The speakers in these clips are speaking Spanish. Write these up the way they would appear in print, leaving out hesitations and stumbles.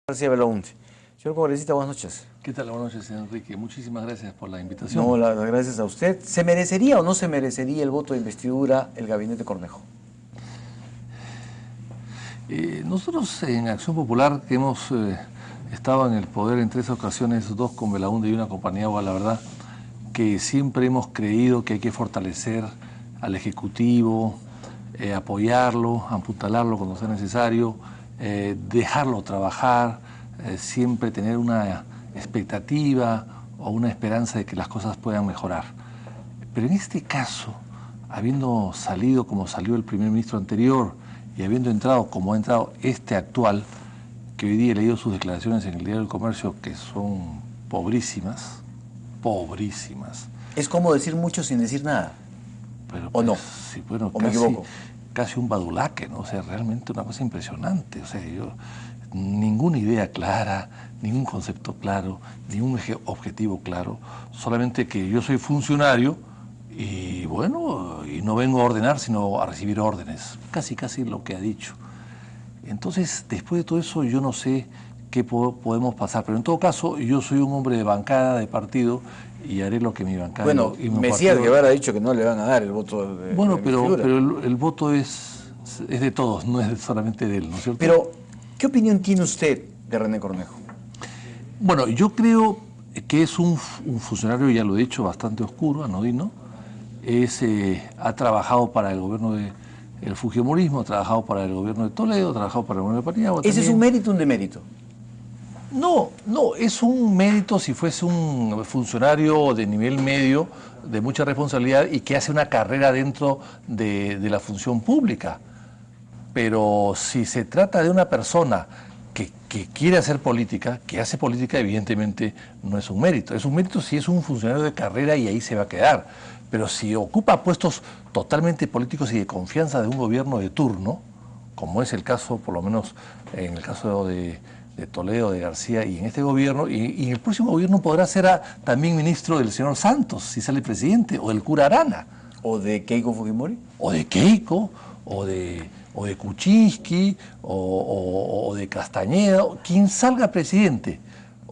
García Belaunde. Señor congresista, buenas noches. ¿Qué tal? Buenas noches, señor Enrique. Muchísimas gracias por la invitación. No, las gracias a usted. ¿Se merecería o no se merecería el voto de investidura el gabinete Cornejo? Nosotros en Acción Popular, que hemos estado en el poder en 3 ocasiones, 2 con Belaunde y 1 con Paniagua, la verdad que siempre hemos creído que hay que fortalecer al Ejecutivo, apoyarlo, apuntalarlo cuando sea necesario, dejarlo trabajar, siempre tener una expectativa o una esperanza de que las cosas puedan mejorar. Pero en este caso, habiendo salido como salió el primer ministro anterior y habiendo entrado como ha entrado este actual, que hoy día he leído sus declaraciones en el Diario del Comercio, que son pobrísimas, pobrísimas. Es como decir mucho sin decir nada. Pero, ¿O no? Sí, bueno, ¿O me equivoco? Casi un badulaque, ¿no? O sea, realmente una cosa impresionante. O sea, ninguna idea clara, ningún concepto claro, ningún objetivo claro, solamente que yo soy funcionario y bueno, y no vengo a ordenar, sino a recibir órdenes. Casi lo que ha dicho. Entonces, después de todo eso, yo no sé qué podemos pasar, pero en todo caso, yo soy un hombre de bancada, de partido, y haré lo que mi bancada... Bueno, Mesías Guevara ha dicho que no le van a dar el voto de pero el voto es de todos, no es solamente de él, ¿no es cierto? Pero, ¿qué opinión tiene usted de René Cornejo? Bueno, yo creo que es un funcionario, ya lo he dicho, bastante oscuro, anodino. Ha trabajado para el gobierno del fujimorismo, ha trabajado para el gobierno de Toledo, ha trabajado para el gobierno de Paniagua. ¿Ese es un mérito o un demérito? No, es un mérito si fuese un funcionario de nivel medio, de mucha responsabilidad y que hace una carrera dentro de la función pública. Pero si se trata de una persona que quiere hacer política, que hace política, evidentemente no es un mérito. Es un mérito si es un funcionario de carrera y ahí se va a quedar. Pero si ocupa puestos totalmente políticos y de confianza de un gobierno de turno, como es el caso, por lo menos en el caso de Toledo, de García y en este gobierno, y en el próximo gobierno podrá ser también ministro del señor Santos, si sale presidente, o del cura Arana. ¿O de Keiko Fujimori? O de Keiko, o de Kuczynski, o de Castañeda, quien salga presidente,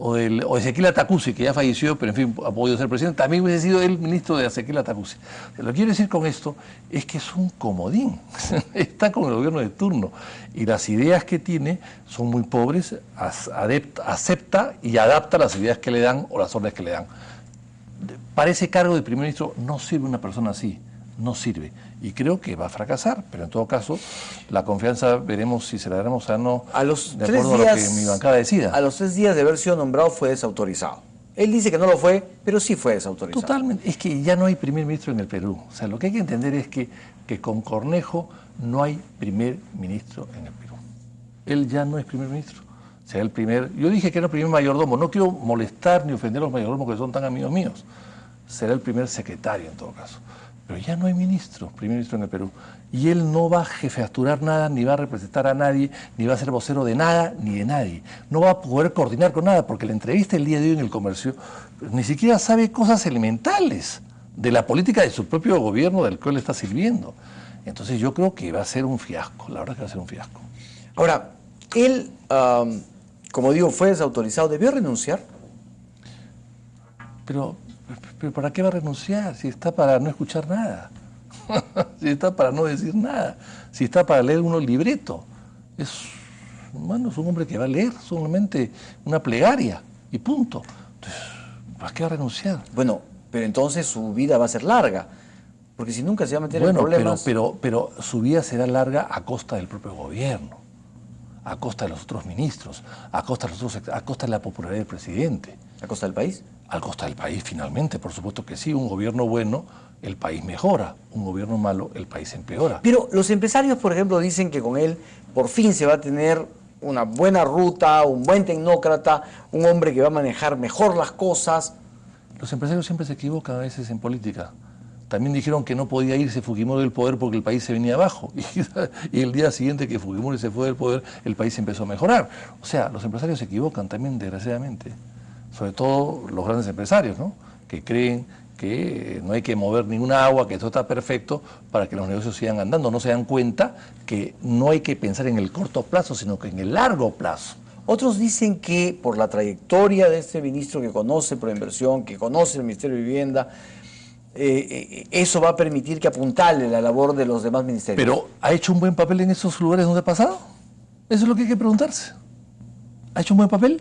o Ezequiel Atacuzi, que ya falleció, pero en fin, ha podido ser presidente, también hubiese sido el ministro de Ezequiel Atacuzi. Lo que quiero decir con esto es que es un comodín, está con el gobierno de turno, y las ideas que tiene son muy pobres, acepta y adapta las ideas que le dan o las órdenes que le dan. Para ese cargo de primer ministro no sirve una persona así, no sirve. Y creo que va a fracasar, pero en todo caso, la confianza veremos si se la daremos o no, de acuerdo a lo que mi bancada decida. A los 3 días de haber sido nombrado fue desautorizado. Él dice que no lo fue, pero sí fue desautorizado. Totalmente, es que ya no hay primer ministro en el Perú. O sea, lo que hay que entender es que con Cornejo no hay primer ministro en el Perú. Él ya no es primer ministro. Será el primer, yo dije que era el primer mayordomo, no quiero molestar ni ofender a los mayordomos que son tan amigos míos. Será el primer secretario en todo caso. Pero ya no hay primer ministro en el Perú. Y él no va a jefaturar nada, ni va a representar a nadie, ni va a ser vocero de nada, ni de nadie. No va a poder coordinar con nada, porque la entrevista el día de hoy en el Comercio ni siquiera sabe cosas elementales de la política de su propio gobierno del cual está sirviendo. Entonces yo creo que va a ser un fiasco, la verdad que va a ser un fiasco. Ahora, él, como digo, fue desautorizado, ¿debió renunciar? Pero ¿para qué va a renunciar? Si está para no escuchar nada, si está para no decir nada, si está para leer unos libretos. Es un hombre que va a leer solamente una plegaria y punto. Entonces, ¿para qué va a renunciar? Bueno, pero entonces su vida va a ser larga, porque si nunca se va a meter en problemas... Pero su vida será larga a costa del propio gobierno, a costa de los otros ministros, a costa de la popularidad del presidente. ¿A costa del país? Al costa del país, finalmente, por supuesto que sí. Un gobierno bueno, el país mejora. Un gobierno malo, el país empeora. Pero los empresarios, por ejemplo, dicen que con él por fin se va a tener una buena ruta, un buen tecnócrata, un hombre que va a manejar mejor las cosas. Los empresarios siempre se equivocan a veces en política. También dijeron que no podía irse Fujimori del poder porque el país se venía abajo. Y el día siguiente que Fujimori se fue del poder, el país empezó a mejorar. O sea, los empresarios se equivocan también, desgraciadamente. Sobre todo los grandes empresarios, ¿no? Que creen que no hay que mover ninguna agua, que todo está perfecto para que los negocios sigan andando. No se dan cuenta que no hay que pensar en el corto plazo, sino que en el largo plazo. Otros dicen que por la trayectoria de este ministro que conoce Proinversión, que conoce el Ministerio de Vivienda, eso va a permitir que apuntale la labor de los demás ministerios. Pero ¿ha hecho un buen papel en esos lugares donde ha pasado? Eso es lo que hay que preguntarse. ¿Ha hecho un buen papel?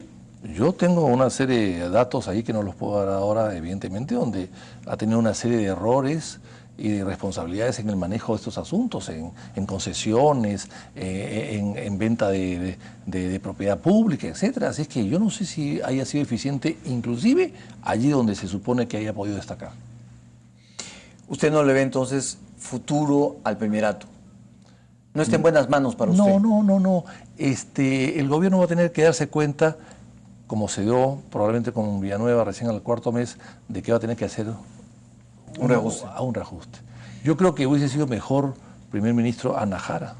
Yo tengo una serie de datos ahí que no los puedo dar ahora, evidentemente, donde ha tenido una serie de errores y de responsabilidades en el manejo de estos asuntos, en concesiones, en venta de propiedad pública, etcétera. Así es que yo no sé si haya sido eficiente, inclusive allí donde se supone que haya podido destacar. ¿Usted no le ve entonces futuro al primerato? ¿No está en buenas manos para usted? No. El gobierno va a tener que darse cuenta, como se dio probablemente con Villanueva recién al cuarto mes, de que va a tener que hacer un reajuste. Yo creo que hubiese sido mejor primer ministro Ana Jara.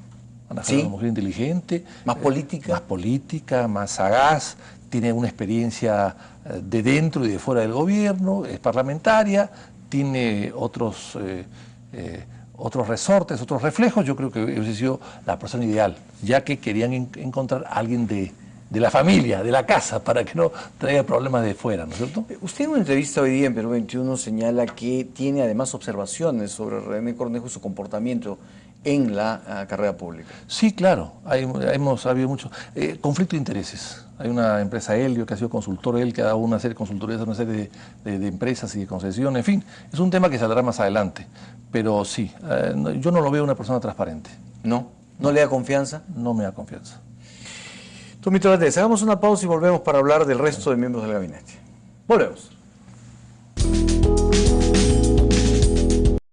Ana Jara es una mujer inteligente. Más política. Más política, más sagaz, tiene una experiencia de dentro y de fuera del gobierno, es parlamentaria, tiene otros resortes, otros reflejos. Yo creo que hubiese sido la persona ideal, ya que querían encontrar a alguien de la familia, de la casa, para que no traiga problemas de fuera, ¿no es cierto? Usted en una entrevista hoy día en Perú 21 señala que tiene además observaciones sobre René Cornejo y su comportamiento en la carrera pública. Sí, claro, hemos habido mucho conflicto de intereses. Hay una empresa Helio que ha sido consultor, él que ha dado una serie de consultorías a una serie de empresas y de concesiones, en fin, es un tema que saldrá más adelante, pero sí, yo no lo veo una persona transparente. ¿No? ¿No le da confianza? No me da confianza. Tomito Valdés, hagamos una pausa y volvemos para hablar del resto de miembros del gabinete. Volvemos.